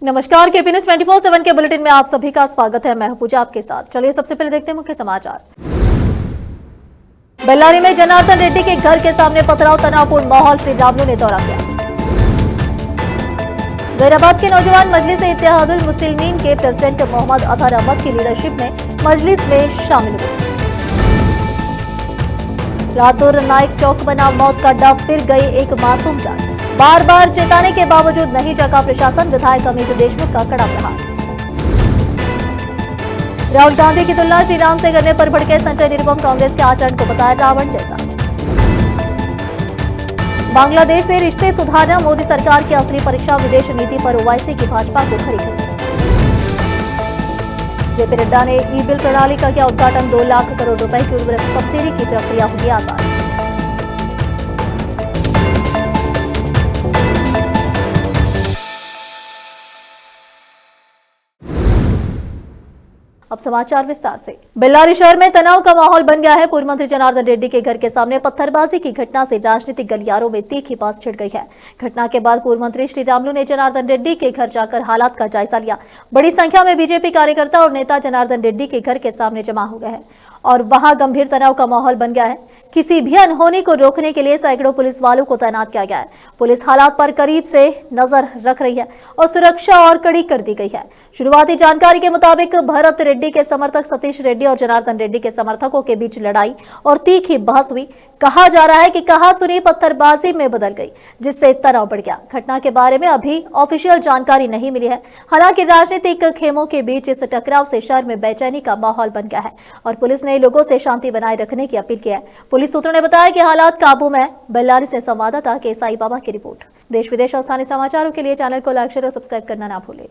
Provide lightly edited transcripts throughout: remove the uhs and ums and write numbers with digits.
नमस्कार, KP news 24/7 के bulletin में आप सभी का स्वागत है। मैं हूं पूजा आपके साथ। चलिए सबसे पहले देखते हैं मुख्य समाचार। बेल्लारी में जनार्दन रेड्डी के घर के सामने पथराव, तनावपूर्ण माहौल, श्री रामुलु ने दौरा किया। जहीराबाद के नौजवान मजलिस इत्तेहादुल मुस्लिमीन के प्रेसिडेंट मोहम्मद अतहर अहमद की लीडरशिप में मजलिस में शामिल हुए। लातूर नाइक चौक बना मौत का डर, फिर गई एक मासूम जान। बार बार चेताने के बावजूद नहीं जगा प्रशासन, विधायक अमित देशमुख का कड़ा प्रहार। राहुल गांधी की तुलना श्री राम से करने पर भड़के संजय निरुपम, कांग्रेस के आचरण को बताया रावण जैसा। बांग्लादेश से रिश्ते सुधारना, मोदी सरकार की असली परीक्षा, विदेश नीति पर ओवैसी की भाजपा को खरी खरी। जेपी नड्डा ने ई बिल प्रणाली का किया उद्घाटन, 2 लाख करोड़ रुपए की उर्वरक सब्सिडी की प्रक्रिया होगी आसान। अब समाचार विस्तार से। बेल्लारी शहर में तनाव का माहौल बन गया है। पूर्व मंत्री जनार्दन रेड्डी के घर के सामने पत्थरबाजी की घटना से राजनीतिक गलियारों में तीखी बात छिड़ गई है। घटना के बाद पूर्व मंत्री श्री रामुलु ने जनार्दन रेड्डी के घर जाकर हालात का जायजा लिया। बड़ी संख्या में बीजेपी कार्यकर्ता और नेता जनार्दन रेड्डी के घर के सामने जमा हो गए हैं और वहां गंभीर तनाव का माहौल बन गया है। किसी भी अनहोनी को रोकने के लिए सैकड़ों पुलिस वालों को तैनात किया गया है। पुलिस हालात पर करीब से नजर रख रही है और सुरक्षा और कड़ी कर दी गई है। शुरुआती जानकारी के मुताबिक भरत रेड्डी के समर्थक सतीश रेड्डी और जनार्दन रेड्डी के समर्थकों के बीच लड़ाई और तीखी बहस हुई। कहा जा रहा है कि कहासुनी पत्थरबाजी में बदल गई, जिससे तनाव बढ़ गया। घटना के बारे में अभी ऑफिशियल जानकारी नहीं मिली है। हालांकि राजनीतिक खेमों के बीच इस टकराव से शहर में बेचैनी का माहौल बन गया है और पुलिस ने लोगों से शांति बनाए रखने की अपील की है। पुलिस सूत्रों ने बताया कि हालात काबू में। बेल्लारी से संवाददाता के साई बाबा की रिपोर्ट। देश विदेश और स्थानीय समाचारों के लिए चैनल को लाइक, शेयर और सब्सक्राइब करना ना भूलें।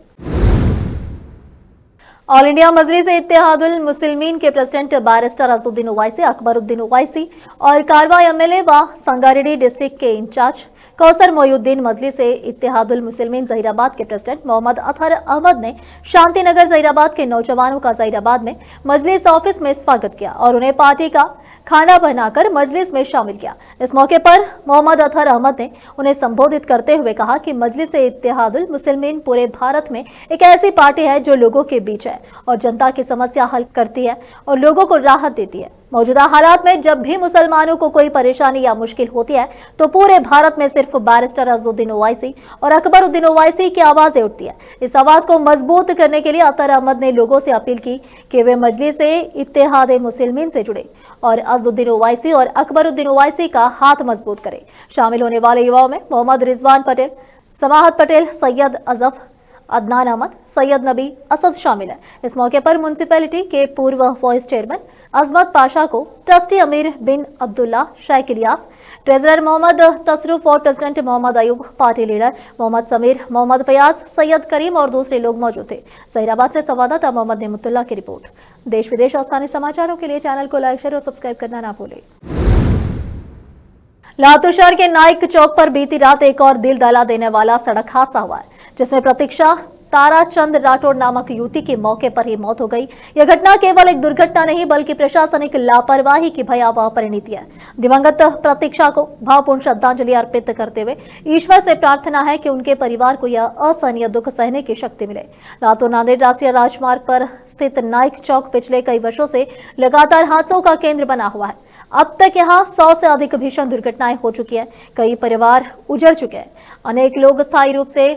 ऑल इंडिया मजलिस इत्तेहादुल मुस्लिमीन के प्रेसिडेंट बैरिस्टर असदुद्दीन ओवैसी, अकबरुद्दीन ओवैसी और कारवा एमएलए व संगारेड्डी डिस्ट्रिक्ट के इंचार्ज कौसर मोइनुद्दीन, मजलिस इत्तेहादुल मुस्लिमीन जहीराबाद के प्रेसिडेंट मोहम्मद अतहर अहमद ने शांतिनगर जहीराबाद के नौजवानों का जहीराबाद में मजलिस ऑफिस में स्वागत किया और उन्हें पार्टी का खाना बनाकर मजलिस में शामिल किया। इस मौके पर मोहम्मद अतहर अहमद ने उन्हें संबोधित करते हुए कहा कि मजलिस इत्तेहादुल मुस्लिमीन पूरे भारत में एक ऐसी पार्टी है जो लोगों के बीच है और जनता की समस्या हल करती है और लोगों को राहत देती है। मौजूदा हालात में जब भी मुसलमानों को कोई परेशानी या मुश्किल होती है तो पूरे भारत में सिर्फ बैरिस्टर असदुद्दीन ओवैसी और अकबरुद्दीन ओवैसी की आवाजें उठती है। इस आवाज को मजबूत करने के लिए अतहर अहमद ने लोगों से अपील की कि वे मजलिस इत्तेहाद मुस्लिमीन से जुड़े और असदुद्दीन ओवैसी और अकबरुद्दीन ओवैसी का हाथ मजबूत करें। शामिल होने वाले युवाओं में मोहम्मद रिजवान पटेल, समाहत पटेल, सैयद अजफ, अदनान अहमद, सैयद नबी असद शामिल है। इस मौके पर म्युनिसिपैलिटी के पूर्व वाइस चेयरमैन अजमत पाशा को ट्रस्टी अमीर बिन अब्दुल्ला, शेख इलियास, ट्रेजरर मोहम्मद तसरुफ और president Mohammad Ayub, party leader Mohammad Sameer, Mohammad Fayaz, Syed Karim और दूसरे लोग मौजूद थे। जहीराबाद से संवाददाता मोहम्मद नेमुतुल्लाह की रिपोर्ट। देश विदेश और स्थानीय समाचारों के लिए चैनल को लाइक, शेयर और सब्सक्राइब करना ना भूलें। लातूर शहर के नाइक चौक पर बीती रात एक और दिल दहला देने वाला सड़क हादसा हुआ है, जिसमें प्रतीक्षा ताराचंद राठौड़ नामक युवती की मौके पर ही मौत हो गई। यह घटना केवल एक दुर्घटना नहीं बल्कि प्रशासनिक लापरवाही की भयावह परिणति है। दिवंगत प्रतीक्षा को भावपूर्ण श्रद्धांजलि अर्पित करते हुए ईश्वर से प्रार्थना है कि उनके परिवार को यह असहनीय दुख सहने की शक्ति मिले। लातूर नांदेड़ राष्ट्रीय राजमार्ग पर स्थित नाइक चौक पिछले कई वर्षों से लगातार हादसों का केंद्र बना हुआ है। अब तक यहाँ 100 से अधिक भीषण दुर्घटनाएं हो चुकी है। कई परिवार उजड़ चुके हैं, अनेक लोग स्थायी रूप से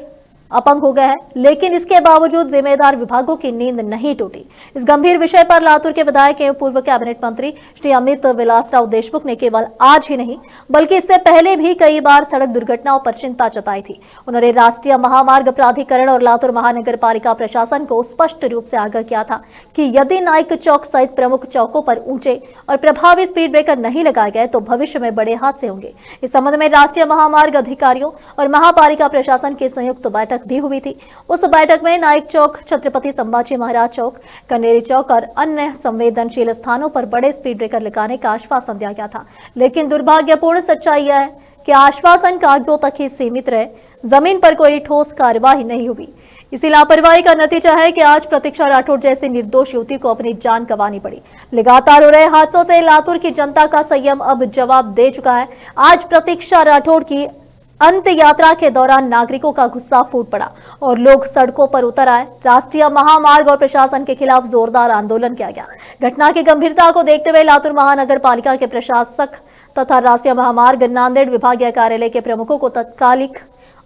अपंग हो गए हैं, लेकिन इसके बावजूद जिम्मेदार विभागों की नींद नहीं टूटी। इस गंभीर विषय पर लातूर के विधायक एवं पूर्व कैबिनेट मंत्री श्री अमित विलासराव देशमुख ने केवल आज ही नहीं बल्कि इससे पहले भी कई बार सड़क दुर्घटनाओं पर चिंता जताई थी। उन्होंने राष्ट्रीय महामार्ग प्राधिकरण और लातूर महानगर पालिका प्रशासन को स्पष्ट रूप से आगाह किया था कि यदि नाइक चौक सहित प्रमुख चौकों पर ऊंचे और प्रभावी स्पीड ब्रेकर नहीं लगाए गए तो भविष्य में बड़े हादसे होंगे। इस संबंध में राष्ट्रीय महामार्ग अधिकारियों और महापालिका प्रशासन की संयुक्त बैठक भी हुई थी। उस बैठक में नाइक चौक, छत्रपति संभाजी महाराज चौक, कनेरी चौक और अन्य संवेदनशील स्थानों पर बड़े स्पीड ब्रेकर लगाने का आश्वासन दिया गया था, लेकिन दुर्भाग्यपूर्ण सच्चाई यह है कि आश्वासन कागजों तक ही सीमित रहे, जमीन पर कोई ठोस कार्यवाही नहीं हुई। इसी लापरवाही का नतीजा है कि आज प्रतीक्षा राठौड़ जैसी निर्दोष युवती को अपनी जान गंवानी पड़ी। लगातार हो रहे हादसों से लातूर की जनता का संयम अब जवाब दे चुका है। आज प्रतीक्षा राठौड़ की अंत यात्रा के दौरान नागरिकों का गुस्सा फूट पड़ा और लोग सड़कों पर उतर आए। राष्ट्रीय महामार्ग और प्रशासन के खिलाफ जोरदार आंदोलन किया गया। घटना की गंभीरता को देखते हुए लातूर महानगर पालिका के प्रशासक तथा राष्ट्रीय महामार्ग नांदेड़ विभागीय कार्यालय के प्रमुखों को तत्कालिक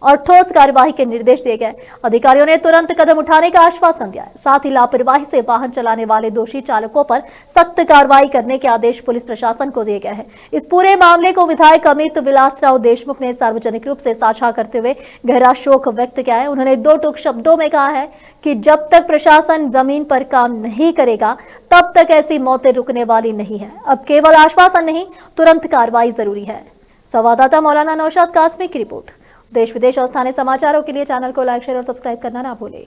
और ठोस कार्यवाही के निर्देश दिए गए। अधिकारियों ने तुरंत कदम उठाने का आश्वासन दिया। साथ ही लापरवाही से वाहन चलाने वाले दोषी चालकों पर सख्त कार्रवाई करने के आदेश पुलिस प्रशासन को दिए गए हैं। इस पूरे मामले को विधायक अमित विलासराव देशमुख ने सार्वजनिक रूप से साझा करते हुए गहरा शोक व्यक्त किया है। उन्होंने दो टूक शब्दों में कहा है कि जब तक प्रशासन जमीन पर काम नहीं करेगा तब तक ऐसी मौतें रुकने वाली नहीं है। अब केवल आश्वासन नहीं, तुरंत कार्रवाई जरूरी है। संवाददाता मौलाना नौशाद कासमी की रिपोर्ट। देश विदेश और स्थानीय समाचारों के लिए चैनल को लाइक, शेयर और सब्सक्राइब करना ना भूलें।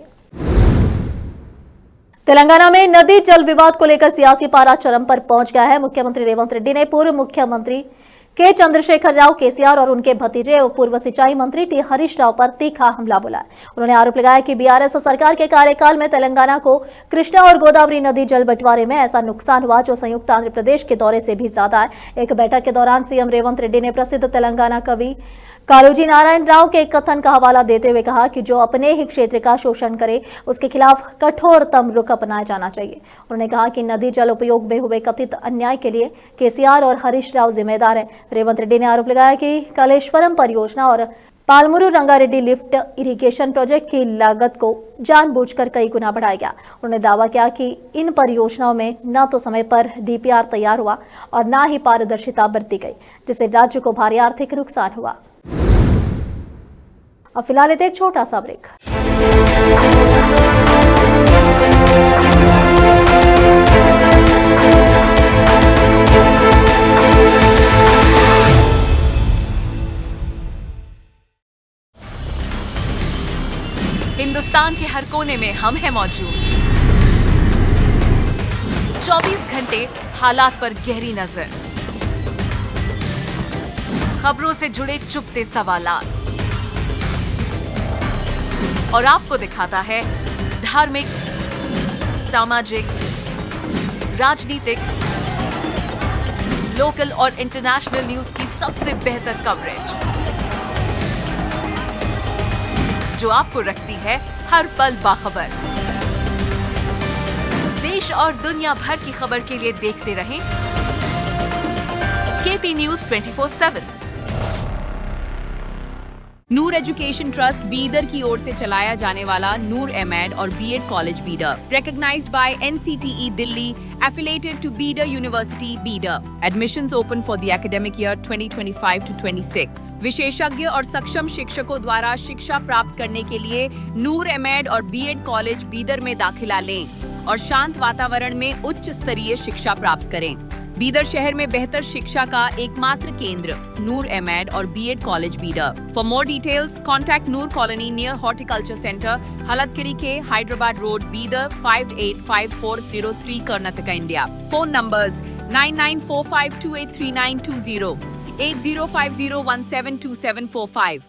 तेलंगाना में नदी जल विवाद को लेकर सियासी पारा चरम पर पहुंच गया है। मुख्यमंत्री रेवंत रेड्डी ने पूर्व मुख्यमंत्री के चंद्रशेखर राव केसीआर और उनके भतीजे और पूर्व सिंचाई मंत्री टी हरीश राव पर तीखा हमला बोला है। उन्होंने आरोप लगाया कि बीआरएस सरकार के कार्यकाल में तेलंगाना को कृष्णा और गोदावरी नदी जल बंटवारे में ऐसा नुकसान हुआ जो संयुक्त आंध्र प्रदेश के दौरे से भी ज्यादा है। एक बैठक के दौरान सीएम रेवंत रेड्डी ने प्रसिद्ध तेलंगाना कवि कालूजी नारायण राव के एक कथन का हवाला देते हुए कहा कि जो अपने ही क्षेत्र का शोषण करे उसके खिलाफ कठोरतम रुख अपनाया जाना चाहिए। उन्होंने कहा कि नदी जल उपयोग में हुए कथित अन्याय के लिए केसीआर और हरीश राव जिम्मेदार है। रेवंत रेड्डी ने आरोप लगाया कि कालेश्वरम परियोजना और पालमुरु रंगारेड्डी लिफ्ट इरिगेशन प्रोजेक्ट की लागत को जानबूझकर कई गुना बढ़ाया गया। उन्होंने दावा किया कि इन परियोजनाओं में न तो समय पर डीपीआर तैयार हुआ और न ही पारदर्शिता बरती गई, जिससे राज्य को भारी आर्थिक नुकसान हुआ। अब फिलहाल लेते एक छोटा सा ब्रेक। हिंदुस्तान के हर कोने में हम हैं मौजूद। 24 घंटे हालात पर गहरी नजर, खबरों से जुड़े चुपते सवालात और आपको दिखाता है धार्मिक, सामाजिक, राजनीतिक, लोकल और इंटरनेशनल न्यूज की सबसे बेहतर कवरेज जो आपको रखती है हर पल बाखबर। देश और दुनिया भर की खबर के लिए देखते रहें KP news 24/7। Noor education trust Bidar की ओर से चलाया जाने वाला नूर एमएड और BEd college Bidar, recognized by NCTE Delhi, affiliated to Bidar University, Bidar. Admissions open for the academic year 2025 to 26. विशेषज्ञ और सक्षम शिक्षकों द्वारा शिक्षा प्राप्त करने के लिए नूर एमएड और बीएड कॉलेज बीदर में दाखिला लें और शांत वातावरण में उच्च स्तरीय शिक्षा प्राप्त करें। बीदर शहर में बेहतर शिक्षा का एकमात्र केंद्र नूर एमएड और BEd college Bidar. For more details contact Noor colony near horticulture centre, Halatgiri के Hyderabad road, Bidar 585403 Karnataka, India. Phone numbers 9945283920, 8050172745।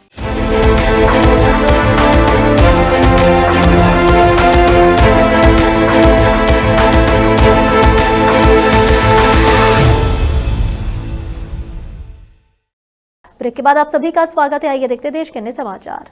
Break के बाद आप सभी का स्वागत है। आइए देखते देश के अन्य समाचार।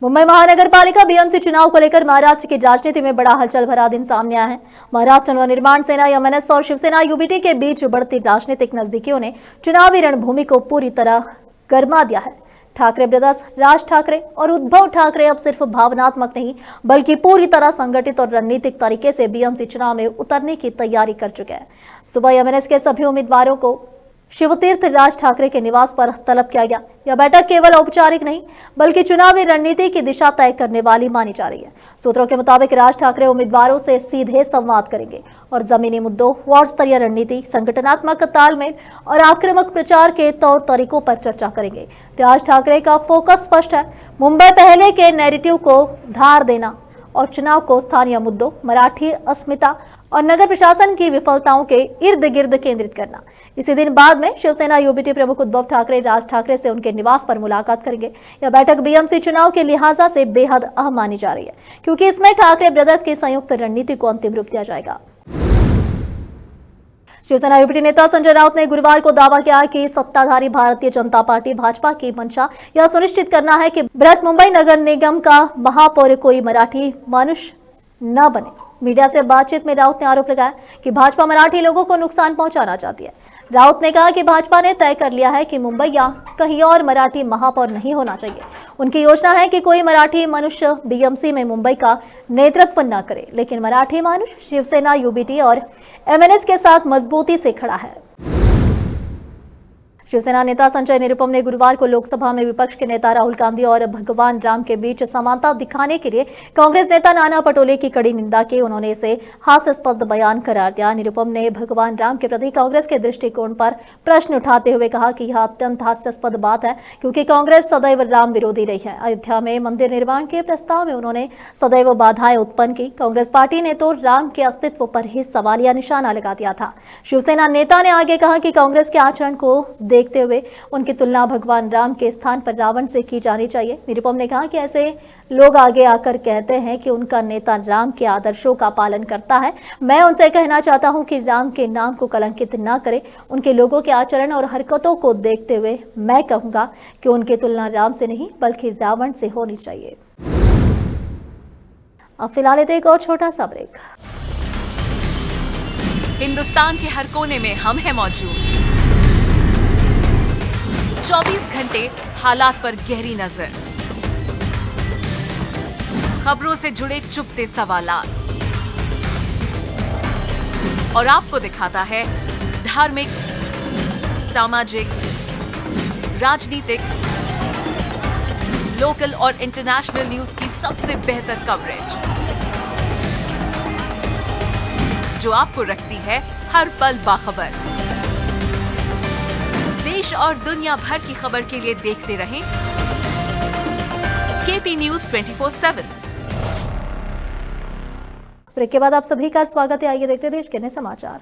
मुंबई महानगर पालिका बीएमसी चुनाव को लेकर महाराष्ट्र की राजनीति में बड़ा हलचल भरा दिन सामने आया है। महाराष्ट्र नवनिर्माण सेना एमएनएस और शिवसेना यूबीटी के बीच बढ़ती राजनीतिक नजदीकियों ने चुनावी रणभूमि को पूरी तरह गरमा दिया है। ठाकरे ब्रदर्स राज ठाकरे और उद्धव ठाकरे अब सिर्फ भावनात्मक नहीं बल्कि पूरी तरह संगठित और रणनीतिक तरीके से बीएमसी चुनाव में उतरने की तैयारी कर चुके हैं। सुबह एमएनएस के सभी उम्मीदवारों को शिवतीर्थ राज ठाकरे के निवास पर तलब किया गया। यह बैठक केवल औपचारिक नहीं बल्कि चुनावी रणनीति की दिशा तय करने वाली मानी जा रही है। सूत्रों के मुताबिक राज ठाकरे उम्मीदवारों से सीधे संवाद करेंगे और जमीनी मुद्दों, वार्ड स्तरीय रणनीति, संगठनात्मक तालमेल और आक्रामक प्रचार के तौर तरीकों पर चर्चा करेंगे। राज ठाकरे का फोकस स्पष्ट है, मुंबई पहले के नैरेटिव को धार देना और चुनाव को स्थानीय मुद्दों, मराठी अस्मिता और नगर प्रशासन की विफलताओं के इर्द गिर्द केंद्रित करना। इसी दिन बाद में शिवसेना यूबीटी प्रमुख उद्धव ठाकरे राज ठाकरे से उनके निवास पर मुलाकात करेंगे। यह बैठक बीएमसी चुनाव के लिहाजा से बेहद अहम मानी जा रही है क्योंकि इसमें ठाकरे ब्रदर्स की संयुक्त रणनीति को अंतिम रूप दिया जाएगा। शिवसेना यूपीटी नेता संजय राउत ने गुरुवार को दावा किया कि सत्ताधारी भारतीय जनता पार्टी भाजपा की मंशा यह सुनिश्चित करना है कि बृहत मुंबई नगर निगम का महापौर कोई मराठी मनुष्य न बने। मीडिया से बातचीत में राउत ने आरोप लगाया कि भाजपा मराठी लोगों को नुकसान पहुंचाना चाहती है। राउत ने कहा कि भाजपा ने तय कर लिया है कि मुंबई या कहीं और मराठी महापौर नहीं होना चाहिए। उनकी योजना है कि कोई मराठी मनुष्य बीएमसी में मुंबई का नेतृत्व न करे, लेकिन मराठी मनुष्य शिवसेना, यूबीटी और एमएनएस के साथ मजबूती से खड़ा है। शिवसेना नेता संजय निरुपम ने गुरुवार को लोकसभा में विपक्ष के नेता राहुल गांधी और भगवान राम के बीच समानता दिखाने के लिए कांग्रेस नेता नाना पटोले की कड़ी निंदा की। उन्होंने इसे हास्यास्पद बयान करार दिया। निरुपम ने भगवान राम के प्रति कांग्रेस के दृष्टिकोण पर प्रश्न उठाते हुए कहा कि यह अत्यंत हास्यास्पद बात है, क्योंकि कांग्रेस सदैव राम विरोधी रही है। अयोध्या में मंदिर निर्माण के प्रस्ताव में उन्होंने सदैव बाधाएं उत्पन्न की। कांग्रेस पार्टी ने तो राम के अस्तित्व पर ही सवालिया निशाना लगा दिया था। शिवसेना नेता ने आगे कहा कि कांग्रेस के आचरण को देखते हुए उनकी तुलना भगवान राम के स्थान पर रावण से की जानी चाहिए। निरुपम ने कहा कि ऐसे लोग आगे आकर कहते हैं कि उनका नेता राम के आदर्शों का पालन करता है। मैं उनसे कहना चाहता हूं कि राम के नाम को कलंकित न करें। उनके लोगों के आचरण और हरकतों को देखते हुए मैं कहूंगा कि उनकी तुलना राम से नहीं बल्कि रावण से होनी चाहिए। अब फिलहाल एक और छोटा सा ब्रेक। हिंदुस्तान के हर कोने में हम हैं मौजूद। 24 घंटे हालात पर गहरी नजर, खबरों से जुड़े चुपते सवालात और आपको दिखाता है धार्मिक, सामाजिक, राजनीतिक, लोकल और इंटरनेशनल न्यूज की सबसे बेहतर कवरेज, जो आपको रखती है हर पल बाखबर। देश और दुनिया भर की खबर के लिए देखते रहें केपी न्यूज 24/7। ब्रेक के बाद आप सभी का स्वागत है। आइए देखते हैं देश के नए समाचार।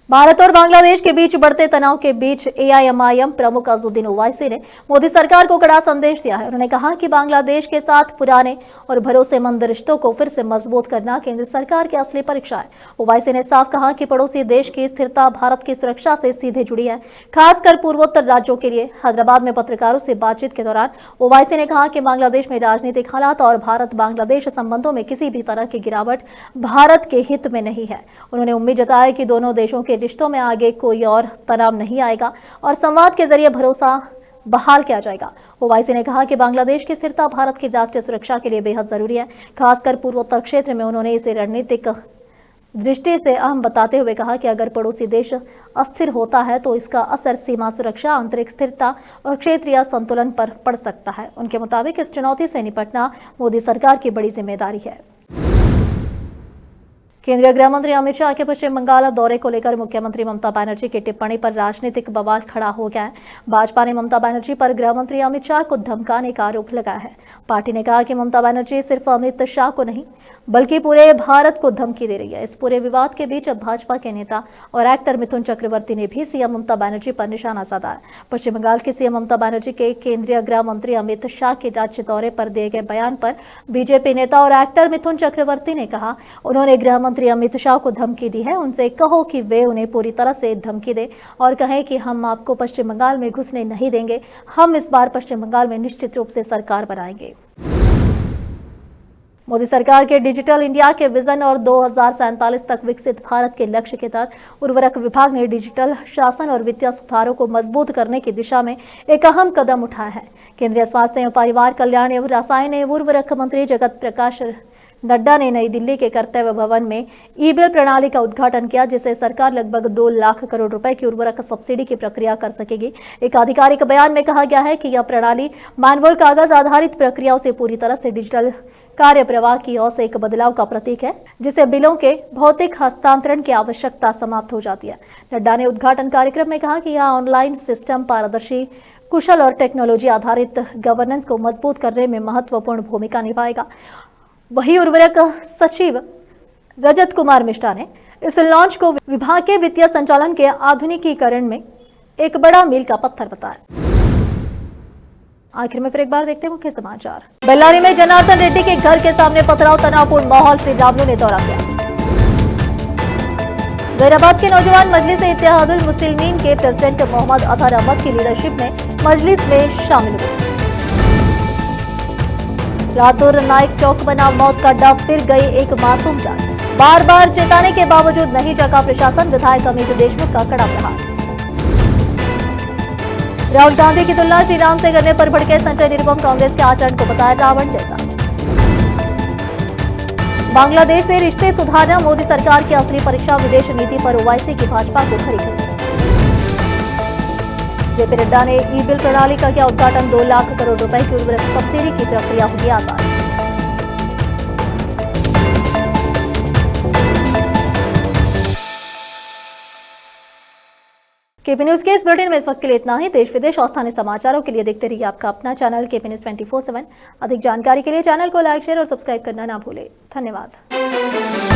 भारत और बांग्लादेश के बीच बढ़ते तनाव के बीच एआईएमआईएम प्रमुख अज़ुद्दीन ओवैसी ने मोदी सरकार को कड़ा संदेश दिया है। उन्होंने कहा कि बांग्लादेश के साथ पुराने और भरोसेमंद रिश्तों को फिर से मजबूत करना केंद्र सरकार की असली परीक्षा है। ओवैसी ने साफ कहा कि पड़ोसी देश की स्थिरता भारत की सुरक्षा से सीधे जुड़ी है, खासकर पूर्वोत्तर राज्यों के लिए। हैदराबाद में पत्रकारों से बातचीत के दौरान ओवैसी ने कहा कि बांग्लादेश में राजनीतिक हालात और भारत बांग्लादेश संबंधों में किसी भी तरह की गिरावट भारत के हित में नहीं है। उन्होंने उम्मीद जताई कि दोनों देशों के रिश्तों में आगे कोई और तनाव नहीं आएगा और संवाद के जरिए भरोसा बहाल किया जाएगा। ओवैसी ने कहा कि बांग्लादेश की स्थिरता भारत की राष्ट्रीय सुरक्षा के लिए बेहद जरूरी है, खासकर पूर्वोत्तर क्षेत्र में। उन्होंने इसे रणनीतिक दृष्टि से अहम बताते हुए कहा कि अगर पड़ोसी देश अस्थिर होता है तो इसका असर सीमा सुरक्षा, आंतरिक स्थिरता और क्षेत्रीय संतुलन पर पड़ सकता है। उनके मुताबिक इस चुनौती से निपटना मोदी सरकार की बड़ी जिम्मेदारी है। केंद्रीय गृह मंत्री अमित शाह के पश्चिम बंगाल दौरे को लेकर मुख्यमंत्री ममता बनर्जी की टिप्पणी पर राजनीतिक बवाल खड़ा हो गया है। भाजपा ने ममता बनर्जी पर गृह मंत्री अमित शाह को धमकाने का आरोप लगाया है। पार्टी ने कहा कि ममता बनर्जी सिर्फ अमित शाह को नहीं बल्कि पूरे भारत को धमकी दे रही है। इस पूरे विवाद के बीच अब भाजपा के नेता और एक्टर मिथुन चक्रवर्ती ने भी सीएम ममता बनर्जी पर निशाना साधा है। पश्चिम बंगाल की सीएम ममता बनर्जी के केंद्रीय गृह मंत्री अमित शाह के राज्य दौरे पर दिए गए बयान पर बीजेपी नेता और एक्टर मिथुन चक्रवर्ती ने कहा, उन्होंने गृह मंत्री अमित शाह को धमकी दी है। उनसे कहो कि वे उन्हें पूरी तरह से धमकी दे और कहें कि हम आपको पश्चिम बंगाल में घुसने नहीं देंगे। हम इस बार पश्चिम बंगाल में निश्चित रूप से सरकार बनाएंगे। मोदी सरकार के डिजिटल इंडिया के विजन और 2047 तक विकसित भारत के लक्ष्य के तहत उर्वरक विभाग ने डिजिटल शासन और वित्तीय सुधारों को मजबूत करने की दिशा में एक अहम कदम उठाया है। केंद्रीय स्वास्थ्य एवं परिवार कल्याण एवं रसायन एवं उर्वरक मंत्री जगत प्रकाश नड्डा ने नई दिल्ली के कर्तव्य भवन में ई-बिल प्रणाली का उद्घाटन किया, जिससे सरकार लगभग 2 लाख करोड़ रुपए की उर्वरक सब्सिडी की प्रक्रिया कर सकेगी। एक आधिकारिक बयान में कहा गया है कि यह प्रणाली मैनुअल कागज आधारित प्रक्रियाओं से पूरी तरह से डिजिटल कार्य प्रवाह की ओर से एक बदलाव का प्रतीक है, जिससे बिलों के भौतिक हस्तांतरण की आवश्यकता समाप्त हो जाती है। नड्डा ने उद्घाटन कार्यक्रम में कहा कि यह ऑनलाइन सिस्टम पारदर्शी, कुशल और टेक्नोलॉजी आधारित गवर्नेंस को मजबूत करने में महत्वपूर्ण भूमिका निभाएगा। वही उर्वरक सचिव रजत कुमार मिश्रा ने इस लॉन्च को विभाग के वित्तीय संचालन के आधुनिकीकरण में एक बड़ा मील का पत्थर बताया। आखिर में फिर एक बार देखते हैं मुख्य समाचार। बेल्लारी में जनार्दन रेड्डी के घर के सामने पथराव, तनावपूर्ण माहौल, श्री रामुलु ने दौरा किया। जैराबाद के नौजवान मजलिस इत्तेहादुल मुस्लिमीन के प्रेसिडेंट मोहम्मद अतहर अहमद की लीडरशिप में मजलिस में शामिल हुए। रातुर नाइक चौक बना मौत का डर, फिर गई एक मासूम जान। बार बार चेताने के बावजूद नहीं जगा प्रशासन, विधायक अमित देशमुख का कड़ा प्रहार। राहुल गांधी की तुलना श्री राम से करने पर भड़के संजय निरुपम, कांग्रेस के आचरण को बताया रावण जैसा। बांग्लादेश से रिश्ते सुधारना मोदी सरकार की असली परीक्षा, विदेश नीति पर ओवैसी की भाजपा को खरी खरी। जेपी नड्डा ने ई बिल प्रणाली का किया उद्घाटन, 2 लाख करोड़ रुपए की उर्वरक सब्सिडी की प्रक्रिया होगी आसान। केपी न्यूज के इस बुलेटिन में इस वक्त के लिए इतना ही। देश विदेश और स्थानीय समाचारों के लिए देखते रहिए आपका अपना चैनल केपी न्यूज 24/7। अधिक जानकारी के लिए चैनल को लाइक, शेयर और सब्सक्राइब करना ना भूलें। धन्यवाद।